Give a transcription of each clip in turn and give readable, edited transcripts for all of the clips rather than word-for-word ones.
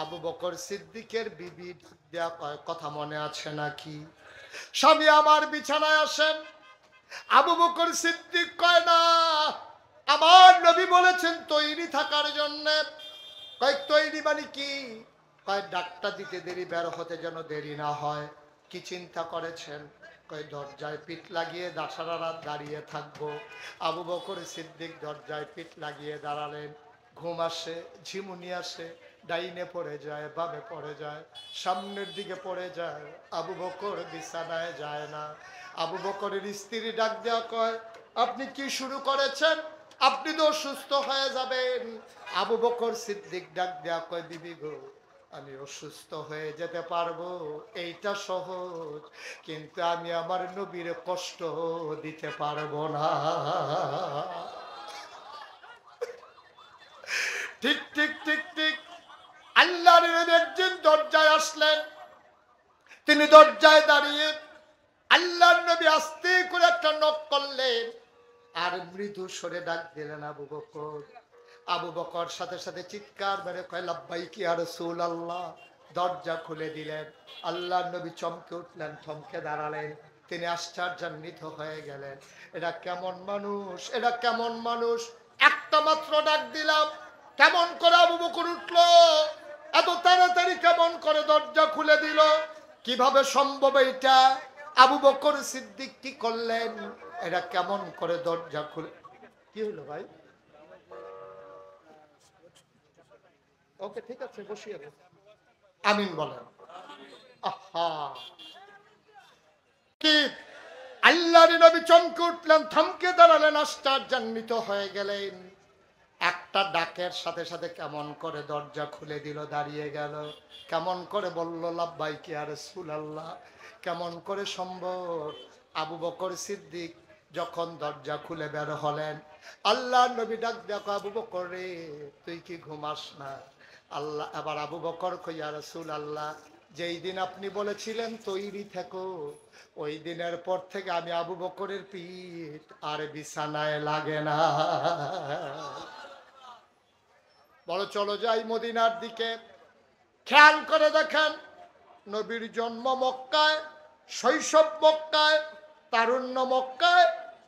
আবু বকর সিদ্দিকের বিবি দেয়া কথা মনে আছে নাকি? স্বামী আমার বিছানায় আসেন, আবু বকর সিদ্দিক কয় না, আমার নবী বলেছেন তৈরি থাকার জন্য। কয় তৈরি মানে কি? কয় ডাক্তার দিতে দেরি, বের হতে যেন দেরি না হয়। কি চিন্তা করেছেন? কয় দরজায় পিঠ লাগিয়ে সারা রাত দাঁড়িয়ে থাকবো। আবু বকর সিদ্দিক দরজায় পিঠ লাগিয়ে দাঁড়ালেন। ঘুম আসে, ঝিমুনি আসে, ডাইনে পড়ে যায়, বামে পড়ে যায়, সামনের দিকে পড়ে যায়। আবু বকর বিছানায় যায় না। আবু বকরের স্ত্রী ডাক দেওয়া কয়, আপনি কি শুরু করেছেন? আপনি তো অসুস্থ হয়ে যাবেন। আবু বকর সিদ্দিক ডাক দেয়া কয়, বিবি গো, আমি অসুস্থ হয়ে যেতে পারবো, এইটা সহজ, কিন্তু আমি আমার নবীর কষ্ট দিতে পারবো না। ঠিক ঠিক ঠিক ঠিক। আল্লাহর নবী একদিন দরজায় আসলেন। তিনি দরজায় দাঁড়িয়ে আল্লাহর নবী আস্তে করে একটা নক করলেন আর মৃদু স্বরে ডাক দিলেন, আবু বকর। আবু বকর সাথে সাথে চিৎকার মেরে কয়, লাব্বাইকি ইয়া রাসূলুল্লাহ। দরজা খুলে দিলেন। আল্লাহর নবী চমকে উঠলেন, থমকে দাঁড়ালেন। তিনি আশ্চর্যান্বিত হয়ে গেলেন। এটা কেমন মানুষ, এটা কেমন মানুষ! একটা মাত্র ডাক দিলাম, কেমন করে আবু বকর উঠলো? এত তাড়াতাড়ি কেমন করে দরজা খুলে দিল? কিভাবে সম্ভব এটা? আবু বকর সিদ্দিক কি করলেন? এটা কেমন করে দরজা খুলে? কি হলো ভাই? ওকে, ঠিক আছে, বসিয়ে দেন। আমিন বলেন। আহা, কি! আল্লাহর নবী চমকে উঠলেন, থমকে দাঁড়ালেন, আশ্চর্যান্বিত হয়ে গেলেন। একটা ডাকের সাথে সাথে কেমন করে দরজা খুলে দিল, দাঁড়িয়ে গেল। কেমন করে বলল, লাব্বাইকি ইয়া রাসূলুল্লাহ? কেমন করে সম্ভব? আবু বকর সিদ্দিক যখন দরজা খুলে বের হলেন, আল্লাহর নবী ডাক দেখো, আবু বকর রে, তুই কি ঘুমাস না? আল্লাহ আবার আবু বকর কই, ইয়া রাসূলুল্লাহ, যেই দিন আপনি বলেছিলেন তৈরি থেকো, ওই দিনের পর থেকে আমি আবু বকরের পিঠ আর বিছানায় লাগে না। বলো চলো যাই মদিনার দিকে। খেয়াল করে দেখেন, নবীর জন্ম মক্কায়, শৈশব মক্কায়, তারুণ্য মক্কায়,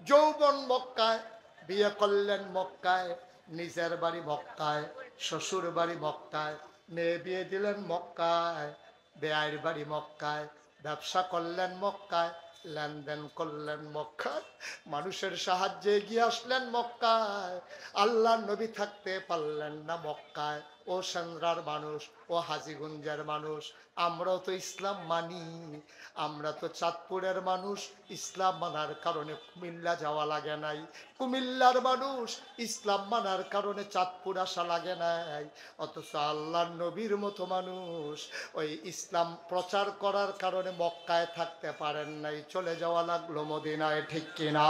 যৌবন মক্কায়, বিয়ে করলেন মক্কায়, নিজের বাড়ি মক্কায়, শ্বশুর বাড়ি মক্কায়, মেয়ে বিয়ে দিলেন মক্কায়, বেয়াইর বাড়ি মক্কায়, ব্যবসা করলেন মক্কায়, লেনদেন করলেন মক্কায়, মানুষের সাহায্যে এগিয়ে আসলেন মক্কায়। আল্লাহ নবী থাকতে পারলেন না মক্কায়। ও সেন্দ্রার মানুষ, ও হাজীগঞ্জের মানুষ, আমরাও তো ইসলাম মানি। আমরা তো চাঁদপুরের মানুষ, ইসলাম মানার কারণে কুমিল্লা যাওয়া লাগে নাই। কুমিল্লার মানুষ, ইসলাম মানার কারণে চাঁদপুর আসা লাগে নাই। অথচ আল্লাহর নবীর মতো মানুষ ওই ইসলাম প্রচার করার কারণে মক্কায় থাকতে পারেন নাই, চলে যাওয়া লাগলো মদিনায়, ঠিক কিনা?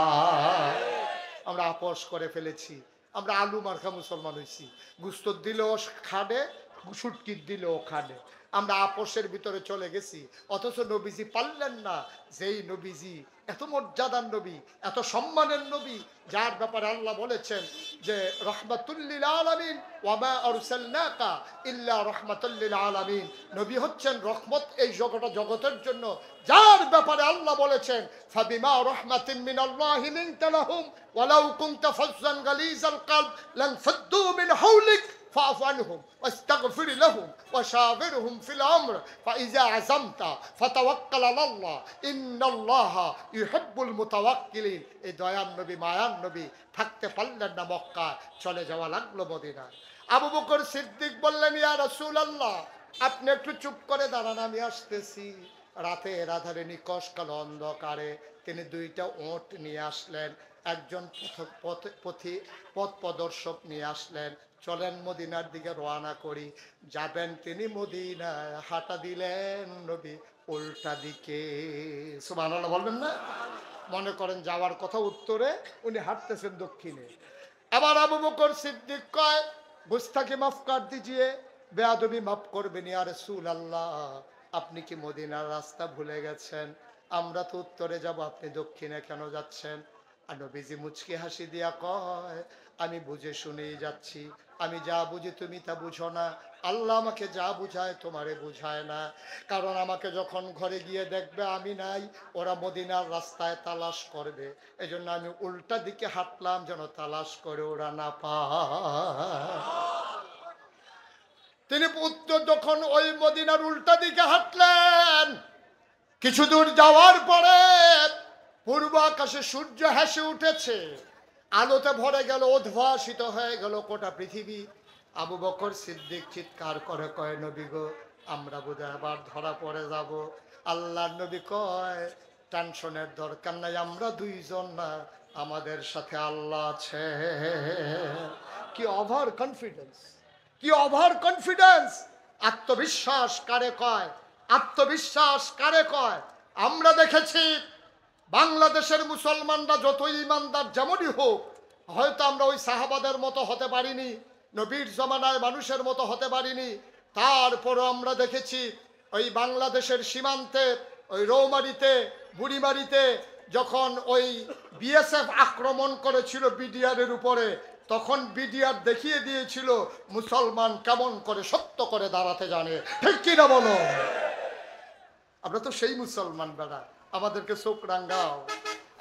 আমরা আপোষ করে ফেলেছি। আমরা আলু মার্কা মুসলমান হয়েছি। গুস্তর দিলেও খাডে, সুটকির দিলেও খাডে। আমরা আপোষের ভিতরে চলে গেছি। অথচ নবীজি পারলেন না। যেই নবীজি এত মর্যাদার নবী, এত সম্মানের নবী, যার ব্যাপারে আল্লাহ বলেছেন যে রহমাতুল্লিল আলামিন, ওয়া মা আরসালনাকা ইল্লা রাহমাতুল্লিল আলামিন, নবী হচ্ছেন রহমত এই জগতের জন্য। যার ব্যাপারে আল্লাহ বলেছেন ফাবিমা রাহমাতিন মিনাল্লাহি লিনতা লাহুম ওয়ালাউ কুনতা ফাজ্জান গালিজাল কলব লানফাদ্দু মিন হাওলিক ফাআফু আনহুম ওয়াস্তাগফির লাহুম ওয়াশাবিরহুম ফিল আমর ফাইজা আযামতা ফাতাওয়াক্কাল আলাল্লাহ ইন্নাল্লাহা ইউহিব্বুল মুতাওয়াক্কিলিন। এই দয়ার নবী, মায়ার নবী থাকতে পারলেন না মক্কা, চলে যাওয়া লাগলো মদিনায়। আবু বকর সিদ্দিক বললেন, ইয়া রাসূলুল্লাহ, আপনি একটু চুপ করে দাঁড়ান, আমি আসতেছি। রাতের আধারে নিকশ কালো অন্ধকারে তিনি দুইটা ওট নিয়ে আসলেন, একজন পথ প্রদর্শক নিয়ে আসলেন। চলেন মদিনার দিকে রওনা করি। যাবেন তিনি মদিনায়, হাঁটা দিলেন নবী উল্টা দিকে। সুবহানাল্লাহ বলবেন না? মনে করেন যাওয়ার কথা উত্তরে, উনি হাঁটতেছেন দক্ষিণে। আবার আবু বকর সিদ্দিক কয়, গুস্তাখি মাফ কর দিজিয়ে, বেয়াদবি মাফ করবেন ইয়া রাসূলুল্লাহ, আপনি কি মদিনার রাস্তা ভুলে গেছেন? আমরা তো উত্তরে যাব, আপনি দক্ষিণে কেন যাচ্ছেন? আর নবীজি মুচকি হাসি দিয়া কয়, আমি বুঝে শুনেই যাচ্ছি, আমি যা বুঝি তুমি তা বুঝো না। আল্লাহ আমাকে যা বুঝায় তোমারে বুঝায় না, কারণ আমাকে যখন ঘরে গিয়ে দেখবে আমি নাই, ওরা মদিনার রাস্তায় তালাশ করবে। এই জন্য আমি উল্টা দিকে হাঁটলাম যেন তালাশ করে ওরা না পায়। তিনি উত্তর যখন ওই মদিনার উল্টা দিকে হাঁটলেন, কিছু দূর যাওয়ার পরে পূর্ব আকাশে সূর্য হেসে উঠেছে, আলোতে ভরে গেল, উদ্ভাসিত হয়ে গেল গোটা পৃথিবী। আবু বকর সিদ্দিক চিৎকার করে কয়, নবী গো, আমরা বোধহয় আবার ধরা পড়ে যাব। আল্লাহর নবী কয়, টেনশনের দরকার নাই, আমরা দুইজন না, আমাদের সাথে আল্লাহ আছে। কি ওভার কনফিডেন্স, কি ওভার কনফিডেন্স! আত্মবিশ্বাস কারে কয়, আত্মবিশ্বাস কারে কয়? আমরা দেখেছি বাংলাদেশের মুসলমানরা যতই ইমানদার যেমনই হোক, হয়তো আমরা ওই সাহাবাদের মতো হতে পারিনি, নবীর জমানায় মানুষের মতো হতে পারিনি, তারপরও আমরা দেখেছি ওই বাংলাদেশের সীমান্তে, ওই রৌমারিতে, বুড়িমারিতে যখন ওই বিএসএফ আক্রমণ করেছিল বিডিআরের উপরে, তখন বিডিআর দেখিয়ে দিয়েছিল মুসলমান কেমন করে সত্য করে দাঁড়াতে জানে। ঠিক কিনা বলো? আমরা তো সেই মুসলমান বেড়া, আমাদেরকে চোখ রাঙ্গাও,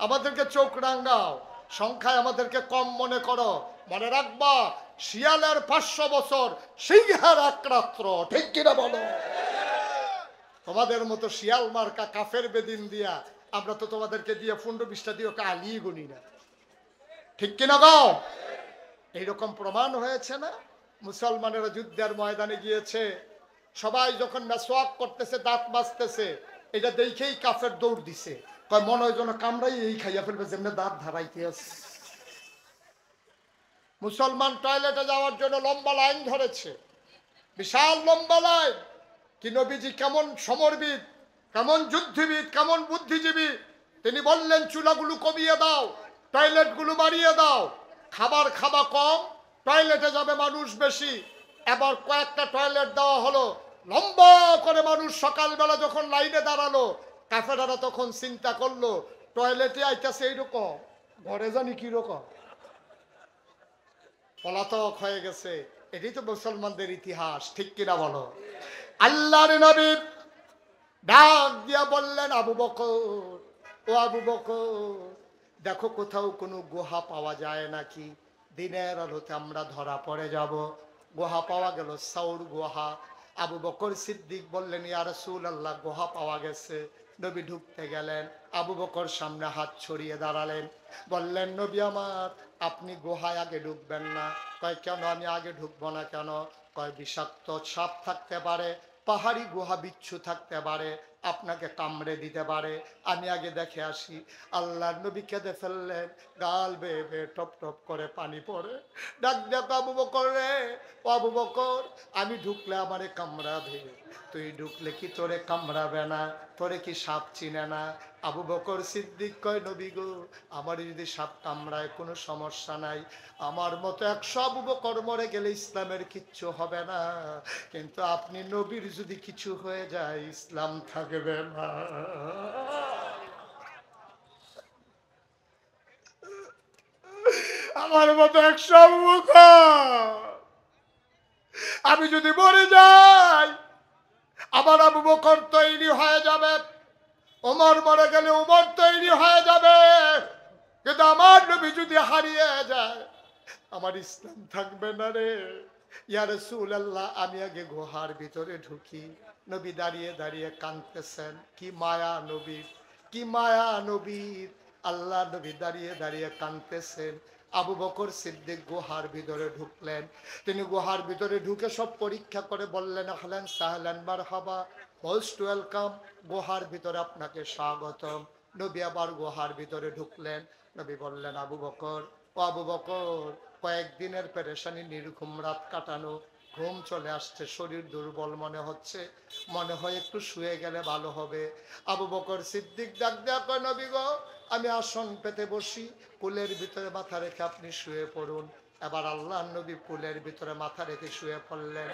আমাদেরকে চোখ রাঙ্গাও। সংখ্যায় আমাদেরকে কম মনে করো, মনে রাখবা শিয়ালের 500 বছর, সিংহের এক রাত্র। ঠিক কিনা বলো? তোমাদের মতো শিয়াল মার্কা কাফের বেদিন দিয়া আমরা তো তোমাদেরকে দিয়ে 15-20টা দিয়ে আলিয়ে গুনি না। ঠিক কিনা গো? এইরকম প্রমাণ হয়েছে না? মুসলমানেরা যুদ্ধের ময়দানে গিয়েছে, সবাই যখন মেসওয়াক করতেছে, দাঁত মাজতেছে, এটা দেখেই কাফের দৌড় দিছে, কয় মনে হয় যেন কামড়াই এই খাইয়া ফেলবে, যেমনি দাঁত ধারাইতে আছে। মুসলমান টয়লেটে যাওয়ার জন্য লম্বা লাইন ধরেছে, বিশাল লম্বা লাইন। কি নবীজি কেমন সমরবিদ, কেমন যুদ্ধবিদ, কেমন বুদ্ধিজীবী! তিনি বললেন, চুলাগুলো কমিয়ে দাও, টয়লেটগুলো বাড়িয়ে দাও, খাবার খাবা কম, টয়লেটে যাবে মানুষ বেশি। এবার কয়েকটা টয়লেট দেওয়া হলো, লম্বা করে মানুষ সকালবেলা যখন লাইনে দাঁড়ালো, কাফেরারা তখন চিন্তা করলো টয়লেটে আইতাছে এইরকম, ঘরে জানি কিরকম, পলাতক হয়ে গেছে। এটাই তো মুসলমানদের ইতিহাস। ঠিক কিনা বলো? আল্লাহর নবী ডাক দিয়া বললেন, আবু বকর, ও আবু বকর, দেখো কোথাও কোনো গুহা পাওয়া যায় নাকি, দিনের আলোতে আমরা ধরা পড়ে যাব। গুহা পাওয়া গেল, সাউর গুহা। আবু বকর সিদ্দিক বললেন, ইয়া রাসূলুল্লাহ, গুহা পাওয়া গেছে। নবী ঢুকতে গেলেন, আবু বকর সামনে হাত ছড়িয়ে দাঁড়ালেন, বললেন, নবী আমার, আপনি গুহায় আগে ঢুকবেন না। কয় কেন? আমি আগে ঢুকবো না কেন? কয় বিষাক্ত সাপ থাকতে পারে, পাহাড়ি গুহা বিচ্ছু থাকতে পারে, আপনাকে কামড়ে দিতে পারে, আমি আগে দেখে আসি। আল্লাহর নবী কেঁদে ফেললেন, গাল বেয়ে বেয়ে টপ টপ করে পানি পড়ে। ডাক ডাক, আবু বকর রে, ও আবু বকর, আমি ঢুকলে আমারে কামড়াবে, তুই ঢুকলে কি তোরে কামড়াবে না? তোরে কি সাপ চিনে না? আবু বকর সিদ্দিক কয়, নবী গো, আমার যদি সাপ কামড়ায় কোনো সমস্যা নাই, আমার মতো 100 আবু বকর মরে গেলে ইসলামের কিচ্ছু হবে না, কিন্তু আপনি নবীর যদি কিছু হয়ে যায় ইসলাম থাকবে না। আমার মতো 100 আবু বকর, আমি যদি মরে যাই, আমার আবু বকর তৈরি হয়ে যাবে, ওমর মরে গেলে ওমর তৈরি হয়ে যাবে, কিন্তু আমার নবী যদি হারিয়ে যায়, আমার ইসলাম থাকবে না রে। ইয়া রাসূলুল্লাহ, আমি আগে গুহার ভিতরে ঢুকি। নবী দাঁড়িয়ে দাঁড়িয়ে কাঁদতেছেন, কি মায়া নবীর, কি মায়া নবীর। আল্লাহ নবী দাঁড়িয়ে দাঁড়িয়ে কাঁদতেছেন। আবু বকর সিদ্দিক গুহার ভিতরে ঢুকলেন। তিনি গুহার ভিতরে ঢুকে সব পরীক্ষা করে বললেন, আহলান সাহলান মারহাবা, মোস্ট ওয়েলকাম, গুহার ভিতরে আপনাকে স্বাগতম। নবী আবার গুহার ভিতরে ঢুকলেন। নবী বললেন, আবু বকর, ও আবু বকর, কয়েকদিনের পেরেশানি, নির্ঘুম রাত কাটানো, ঘুম চলে আসছে, শরীর দুর্বল মনে হচ্ছে, মনে হয় একটু শুয়ে গেলে ভালো হবে। আবু বকর সিদ্দিক ডাক দেয়া কয়, নবী গো, আমি আসন পেতে বসি, কুলের ভিতরে মাথা রেখে আপনি শুয়ে পড়ুন। এবার আল্লাহ নবী কুলের ভিতরে মাথা রেখে শুয়ে পড়লেন।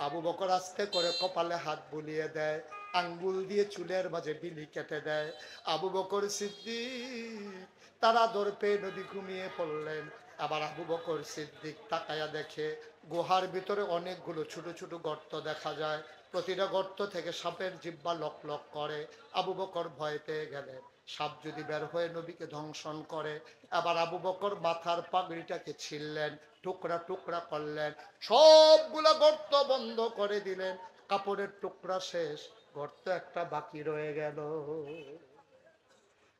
আবু বকর আস্তে করে কপালে হাত বুলিয়ে দেয়, আঙ্গুল দিয়ে চুলের মাঝে বিলি কেটে দেয়। আবু বকর সিদ্দিক তারা আদর পেয়ে নবী ঘুমিয়ে পড়লেন। আবার আবু বকর সিদ্দিক তাকায়া দেখে গুহার ভিতরে অনেকগুলো ছোট ছোট গর্ত দেখা যায়, প্রতিটা গর্ত থেকে সাপের জিহ্বা লক লক করে। আবু বকর ভয় পেয়ে গেলেন, সাপ যদি বের হয়ে নবীকে ধ্বংসন করে। আবার আবু বকর মাথার পাগড়িটাকে ছিঁড়লেন, টুকরা টুকরা করলেন, সবগুলা গর্ত বন্ধ করে দিলেন। কাপড়ের টুকরা শেষ, গর্ত একটা বাকি রয়ে গেল।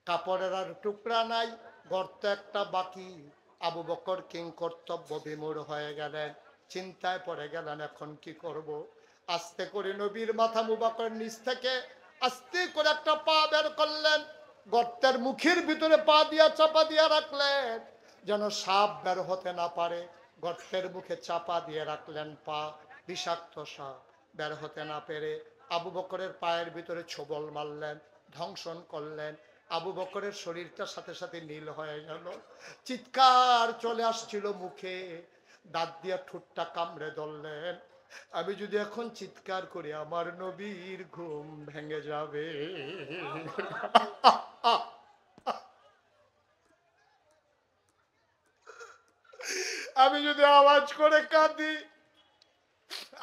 কাপড়ের আর টুকরা নাই, গর্ত একটা বাকি। আবু বকর কিং কর্তব্য বিমূঢ় হয়ে গেলেন, চিন্তায় পড়ে গেলেন এখন কি করব। আস্তে করে নবীর মাথা মুবারকের নিচ থেকে আস্তে করে একটা পা বের করলেন, গর্তের মুখের ভিতরে পা দিয়া চাপা দিয়া রাখলেন যেন সাপ বের হতে না পারে। গর্তের মুখে চাপা দিয়ে রাখলেন পা, বিষাক্ত সাপ বের হতে না পেরে আবু বকরের পায়ের ভিতরে ছোবল মারলেন, ধ্বংসন করলেন। আবু বকরের শরীরটা সাথে সাথে নীল হয়ে গেল, চিৎকার চলে আসছিল মুখে, দাঁত দিয়া ঠোঁটটা কামড়ে ধরলেন, আমি যদি এখন চিৎকার করি আমার নবীর ঘুম ভেঙে যাবে। আমি যদি আওয়াজ করে কাঁদি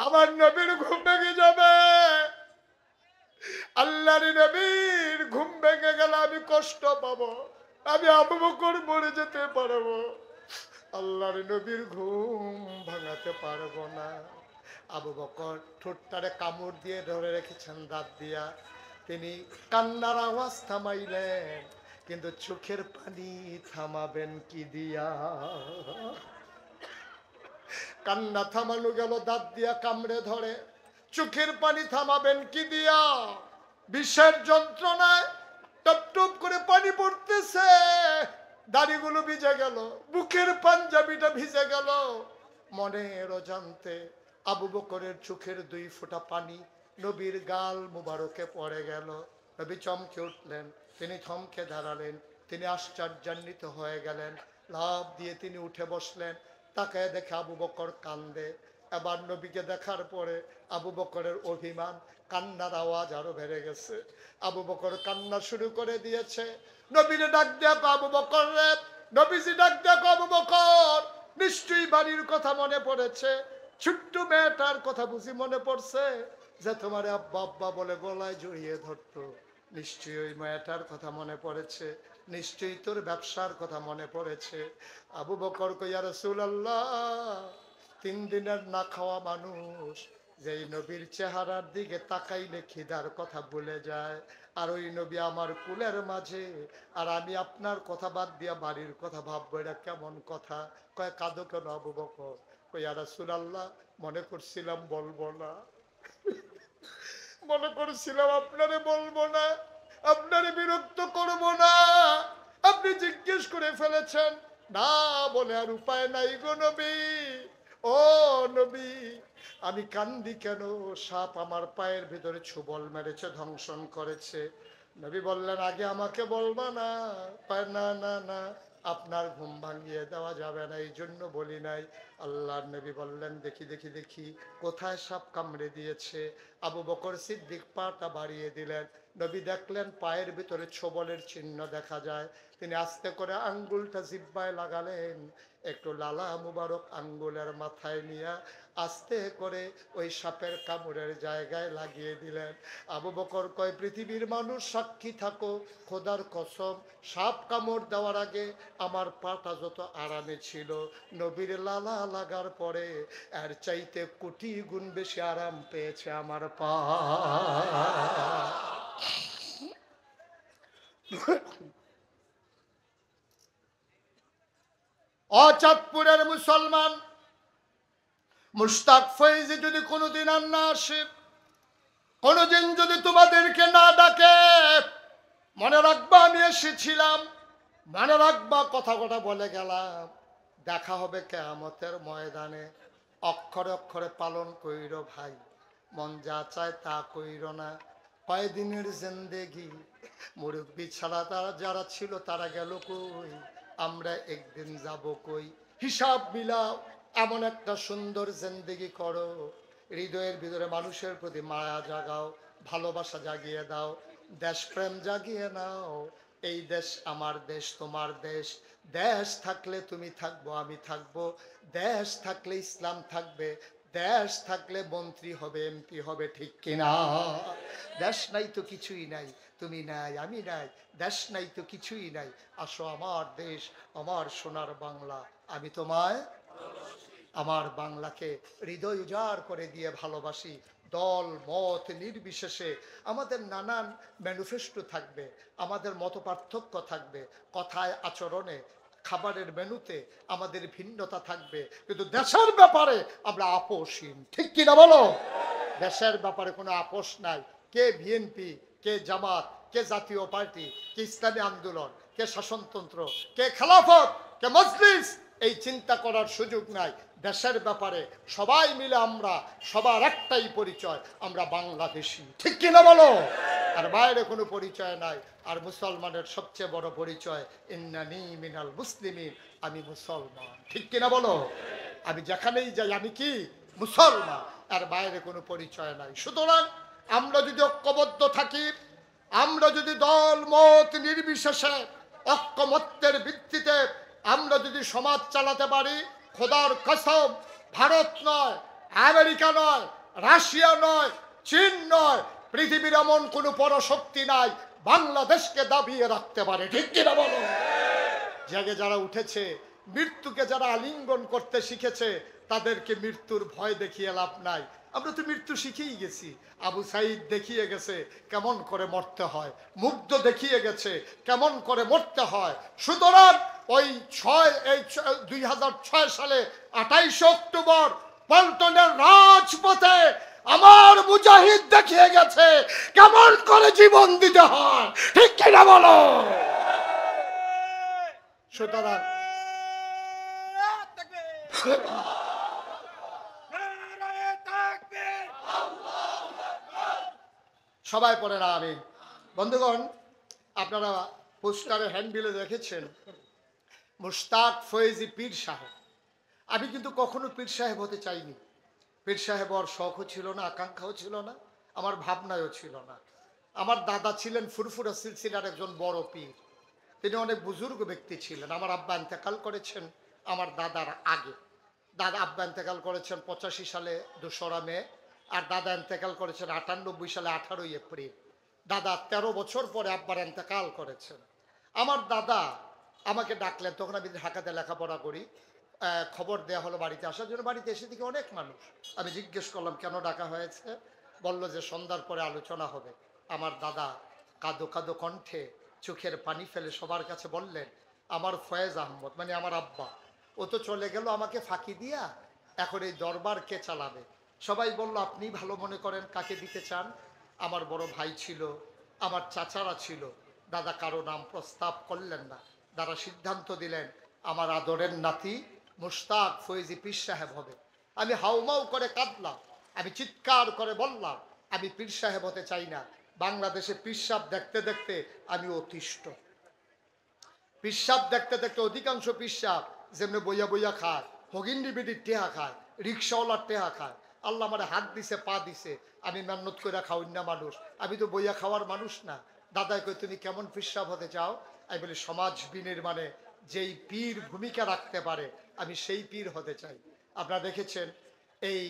আমার নবীর ঘুম ভেঙে যাবে। আল্লাহর নবীর ঘুম ভেঙে গেলে আমি কষ্ট পাবো, আমি আবু বকর মরে যেতে পারবো, আল্লাহর নবীর ঘুম ভাঙাতে পারবো না। আবু বকর ঠোঁটটারে কামড় দিয়ে ধরে রেখেছেন দাঁত দিয়া, তিনি কান্নার আওয়াজ থামাইলেন, কিন্তু চোখের পানি থামাবেন কি দিয়া? কান্না থামানো গেল, দাঁত দিয়া কামড়ে ধরে, চোখের পানি থামাবেন কি দিয়া? বিষের যন্ত্রণায় টপ টপ করে পানি পড়তেছে, দাড়িগুলো ভিজে গেল, বুকের পাঞ্জাবিটা ভিজে গেল। মনের অজান্তে আবু বকরের চোখের 2 ফোঁটা পানি নবীর গাল মুবারকে পড়ে গেল। নবী চমকে উঠলেন, তিনি থমকে দাঁড়ালেন, তিনি আশ্চর্যান্বিত হয়ে গেলেন, লাফ দিয়ে তিনি উঠে বসলেন। তাকায় দেখে আবু বকর কান্দে। এবার নবীকে দেখার পরে আবু বকরের অভিমান, কান্নার আওয়াজ আরো বেড়ে গেছে। আবু বকর কান্না শুরু করে দিয়েছে। নবীরে ডাক দেখো আবু বকর রে, নবীজি ডাক দেখো আবু বকর, নিশ্চয়ই বাড়ির কথা মনে পড়েছে, ছোট্ট মেয়েটার কথা বুঝি মনে পড়ছে যে তোমার আব্বা আব্বা বলে গলায় জড়িয়ে ধরতো, নিশ্চয়ই ওই মেয়েটার কথা মনে পড়েছে, নিশ্চয়ই তোর ব্যবসার কথা মনে পড়েছে। আবু বকর কই ইয়া রাসূলুল্লাহ, 3 দিনের না খাওয়া মানুষ যেই নবীর চেহারার দিকে তাকাইলে খিদার কথা ভুলে যায়, আর ওই নবী আমার কুলের মাঝে, আর আমি আপনার কথা বাদ দিয়া বাড়ির কথা ভাববো, এটা কেমন কথা? কয় কাঁদো কেন আবু বকর? কই ইয়া রাসূলুল্লাহ, মনে করছিলাম বলবো না, মনে করছিলাম আপনারে বলবো না, আপনারে বিরক্ত করব না, আপনি জিজ্ঞেস করে ফেলেছেন, না বলে আর উপায় নাই গো নবী। ও নবী, আমি কান্দি কেন? সাপ আমার পায়ের ভিতরে ছোবল মেরেছে, ধ্বংসন করেছে। নবী বললেন আগে আমাকে বলবা না? না না না, আপনার ঘুম ভাঙিয়ে দেওয়া যাবে না, এই জন্য বলি নাই। আল্লাহর নবী বললেন দেখি দেখি দেখি কোথায় সাপ কামড়ে দিয়েছে। আবু বকর সিদ্দিক পাটা বাড়িয়ে দিলেন, নবী দেখলেন পায়ের ভিতরে ছোবলের চিহ্ন দেখা যায়। তিনি আস্তে করে আঙ্গুলটা জিহ্বায় লাগালেন, একটু লালা মুবারক আঙ্গুলের মাথায় নিয়ে আস্তে করে ওই সাপের কামড়ের জায়গায় লাগিয়ে দিলেন। আবু বকর কয় পৃথিবীর মানুষ সাক্ষী থাকো, খোদার কসম, সাপ কামড় দেওয়ার আগে আমার পাটা যত আরামে ছিল, নবীর লালা লাগার পরে এর চাইতে কোটি গুণ বেশি আরাম পেয়েছে আমার পা। চাঁদপুরের মুসলমান মুশতাক ফৈজি যদি কোনোদিন আর না আসে, কোনোদিন যদি তোমাদেরকে না ডাকে, মনে রাখবা আমি এসেছিলাম, মনে রাখবা কথা কথা বলে গেলাম, দেখা হবে কিয়ামতের ময়দানে। অক্ষরে অক্ষরে পালন কইরো ভাই, মন যা চায় তা কইরো না। কয়দিনের জিন্দেগি, মুরব্বী ছাড়া তারা যারা ছিল তারা গেল কই, আমরা একদিন যাব কই। হিসাব মিলাও, এমন একটা সুন্দর জিন্দেগি করো, হৃদয়ের ভিতরে মানুষের প্রতি মায়া জাগাও, ভালোবাসা জাগিয়ে দাও, দেশপ্রেম জাগিয়ে নাও। এই দেশ আমার দেশ, তোমার দেশ। দেশ থাকলে তুমি থাকবো, আমি থাকবো। দেশ থাকলে ইসলাম থাকবে। দেশ থাকলে মন্ত্রী হবে, এমপি হবে, ঠিক কিনা? দেশ নাই তো কিছুই নাই, তুমি নাই, আমি নাই। দেশ নাই তো কিছুই নাই। আসো আমার দেশ, আমার সোনার বাংলা। আমি তোমায়, আমার বাংলাকে হৃদয় উজাড় করে দিয়ে ভালোবাসি। দল মত নির্বিশেষে আমাদের নানান ম্যানিফেস্টো থাকবে, আমাদের মত পার্থক্য থাকবে, কথায় আচরণে, খাবারের মেনুতে আমাদের ভিন্নতা থাকবে, কিন্তু দেশের ব্যাপারে আমরা আপোষহীন, ঠিক কিনা বলো? দেশের ব্যাপারে কোনো আপোষ নাই। কে বিএনপি, কে জামাত, কে জাতীয় পার্টি, কে ইসলামী আন্দোলন, কে শাসনতন্ত্র, কে খেলাফত, কে মজলিস, এই চিন্তা করার সুযোগ নাই। দেশের ব্যাপারে সবাই মিলে আমরা, সবার একটাই পরিচয়, আমরা বাংলাদেশি, ঠিক কিনা বলো? আর বাইরে কোনো পরিচয় নাই। আর মুসলমানের সবচেয়ে বড় পরিচয় ইন্নানি মিনাল মুসলিমিন, আমি মুসলমান, ঠিক কিনা বলো? আমি যেখানেই যাই আমি কি মুসলমান, আর বাইরে কোনো পরিচয় নাই। সুতরাং আমরা যদি ঐক্যবদ্ধ থাকি, আমরা যদি দল মত নির্বিশেষে ঐক্যমত্যের ভিত্তিতে আমরা যদি সমাজ চালাতে পারি, খোদার কসম, ভারত নয়, আমেরিকা নয়, রাশিয়া নয়, চীন নয়, পৃথিবীর এমন কোনো পরশক্তি নাই বাংলাদেশকে দাবিয়ে রাখতে পারে, ঠিক কিনা বলো? জেগে যারা উঠেছে, মৃত্যুকে যারা আলিঙ্গন করতে শিখেছে, তাদেরকে মৃত্যুর ভয় দেখিয়ে লাভ নাই। আমরা তো মৃত্যু শিখেই গেছি। আবু সাইদ দেখিয়ে গেছে কেমন করে মরতে হয়, মুগ্ধ দেখিয়ে গেছে কেমন করে মরতে হয়। সুতরাং ওই 2006 সালে 28 অক্টোবর পল্টনের রাজপথে আমার মুজাহিদ দেখিয়ে গেছে কেমন করে জীবন দিতে হয়, ঠিক কিনা বলো? সুতরাং সবাই পড়ে না আমি। বন্ধুগণ, আপনারা পোস্টারে হ্যান্ডবিলে দেখেছেন মুশতাক ফয়েজি পীর সাহেব। আমি কিন্তু কখনো পীর সাহেব হতে চাইনি। পীর সাহেব হওয়ার শখও ছিল না, আকাঙ্ক্ষাও ছিল না, আমার ভাবনায়ও ছিল না। আমার দাদা ছিলেন ফুরফুরা সিলসিলার একজন বড় পীর। তিনি অনেক বুজুর্গ ব্যক্তি ছিলেন। আমার আব্বা ইন্তেকাল করেছেন আমার দাদার আগে। দাদা আব্বা ইন্তেকাল করেছেন 85 সালে 2রা মে, আর দাদা ইন্তেকাল করেছেন 98 সালে 18 এপ্রিল। দাদা 13 বছর পরে আব্বার ইন্তেকাল করেছেন। আমার দাদা আমাকে ডাকলেন, তখন আমি ঢাকাতে লেখাপড়া করি। খবর দেওয়া হলো বাড়িতে আসার জন্য। বাড়িতে এসে দিকে অনেক মানুষ। আমি জিজ্ঞেস করলাম কেন ডাকা হয়েছে? বলল যে সন্ধ্যার পরে আলোচনা হবে। আমার দাদা কাঁদো কাঁদো কণ্ঠে চোখের পানি ফেলে সবার কাছে বললেন, আমার ফয়েজ আহমদ, মানে আমার আব্বা, ও তো চলে গেল আমাকে ফাঁকি দিয়া, এখন এই দরবার কে চালাবে? সবাই বলল আপনি ভালো মনে করেন, কাকে দিতে চান? আমার বড় ভাই ছিল, আমার চাচারা ছিল। দাদা কারো নাম প্রস্তাব করলেন না। দাদা সিদ্ধান্ত দিলেন আমার আদরের নাতি মুশতাক ফয়েজি পীর সাহেব হবে। আমি হাউমাউ করে কাঁদলাম, আমি চিৎকার করে বললাম আমি পীর সাহেব হতে চাই না। বাংলাদেশে পীর সাহেব দেখতে দেখতে আমি অতিষ্ঠ। পীর সাহেব দেখতে দেখতে অধিকাংশ পীর সাহেব যেমনি বইয়া বইয়া খায়, হগিন্ডি বিডির টেহা খায়, রিক্সাওয়ালার টেহা খায়। আল্লাহ আমার হাত দিছে, পা দিছে, আমি মেহনত করে খাওয়াই না মানুষ, আমি তো বইয়া খাওয়ার মানুষ না। দাদাই কই তুমি কেমন পীর সাহেব হতে চাও? আমি বলি সমাজ বিনির্মাণে যেই পীর ভূমিকা রাখতে পারে আমি সেই পীর হতে চাই। আপনারা দেখেছেন এই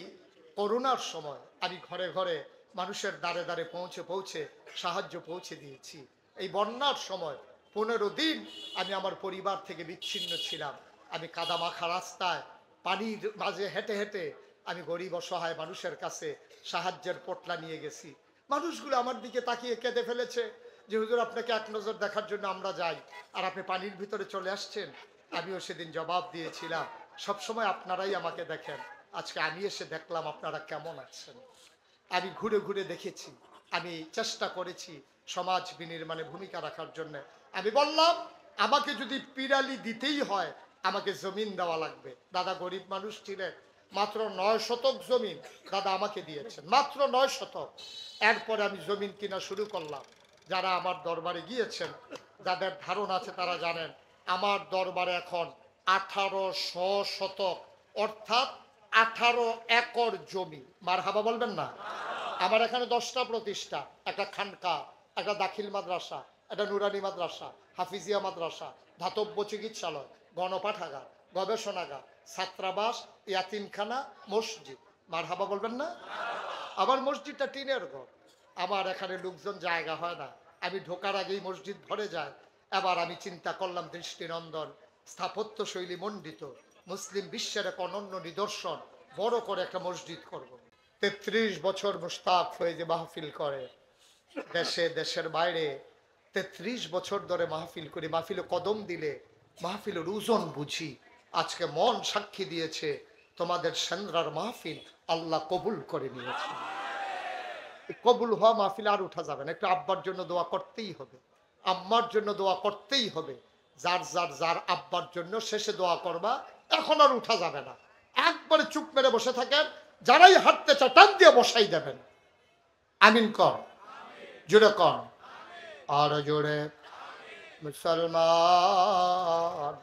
করোনার সময় আমি ঘরে ঘরে মানুষের দ্বারে দ্বারে পৌঁছে পৌঁছে সাহায্য পৌঁছে দিয়েছি। এই বন্যার সময় 15 দিন আমি আমার পরিবার থেকে বিচ্ছিন্ন ছিলাম। আমি কাদামাখা রাস্তায় পানির মাঝে হেঁটে হেঁটে আমি গরিব অসহায় মানুষের কাছে সাহায্যের পোটলা নিয়ে গেছি। মানুষগুলো আমার দিকে তাকিয়ে কেঁদে ফেলেছে যে হুজুর আপনাকে এক নজর দেখার জন্য আমরা যাই, আর আপনি পানির ভিতরে চলে আসছেন। আমিও সেদিন জবাব দিয়েছিলাম সবসময় আপনারাই আমাকে দেখেন, আজকে আমি এসে দেখলাম আপনারা কেমন আছেন। আমি ঘুরে ঘুরে দেখেছি, আমি চেষ্টা করেছি সমাজ বিনির্মাণে ভূমিকা রাখার জন্য। আমি বললাম আমাকে যদি পিরালি দিতেই হয় আমাকে জমিন দেওয়া লাগবে। দাদা গরিব মানুষ ছিলেন, মাত্র 9 শতক জমিন দাদা আমাকে দিয়েছেন, মাত্র 9 শতক। এরপরে আমি জমিন কিনা শুরু করলাম। যারা আমার দরবারে গিয়েছেন, যাদের ধারণা আছে তারা জানেন আমার দরবারে এখন 1800 শতক অর্থাৎ 18 একর জমি। মারহাবা বলবেন না? আমার এখানে 10টা প্রতিষ্ঠান, একটা খানকা, একটা দাখিল মাদ্রাসা, এটা নুরানি মাদ্রাসা, হাফিজিয়া মাদ্রাসা, ধাতব্য চিকিৎসালয়, গণপাঠাগার, গবেষণাগার, ছাত্রাবাস, ইয়াতিমখানা, মসজিদ। মারহাবা বলবেন না? আবার মসজিদটা টিনের ঘর। আমার এখানে লোকজন জায়গা হয় না, আমি ঢোকার আগেই মসজিদ ভরে যায়। এবার আমি চিন্তা করলাম দৃষ্টিনন্দন, স্থাপত্য শৈলী মণ্ডিত, মুসলিম বিশ্বের এক অনন্য নিদর্শন, বড় করে একটা মসজিদ করব। ৩৩ বছর মুশতাক ফয়েজে মাহফিল করে, দেশে দেশের বাইরে ৩৩ বছর ধরে মাহফিল করি। মাহফিলে কদম দিলে মাহফিলের ওজন বুঝি। আজকে মন সাক্ষী দিয়েছে তোমাদের সেন্দ্রার মাহফিল আল্লাহ কবুল করে নিয়েছে। কবুল হওয়া মাহফিল আর উঠা যাবে না। একটু আব্বার জন্য দোয়া করতেই হবে, আম্মার জন্য দোয়া করতেই হবে। যার যার যার আব্বার জন্য শেষে দোয়া করবা, এখন আর উঠা যাবে না। একবারে চুপ মেরে বসে থাকেন, যারাই হাঁটতে চায় টান দিয়ে বসাই দেবেন। আমিন কর, জোরে কর, আর জোরে। মুসলমান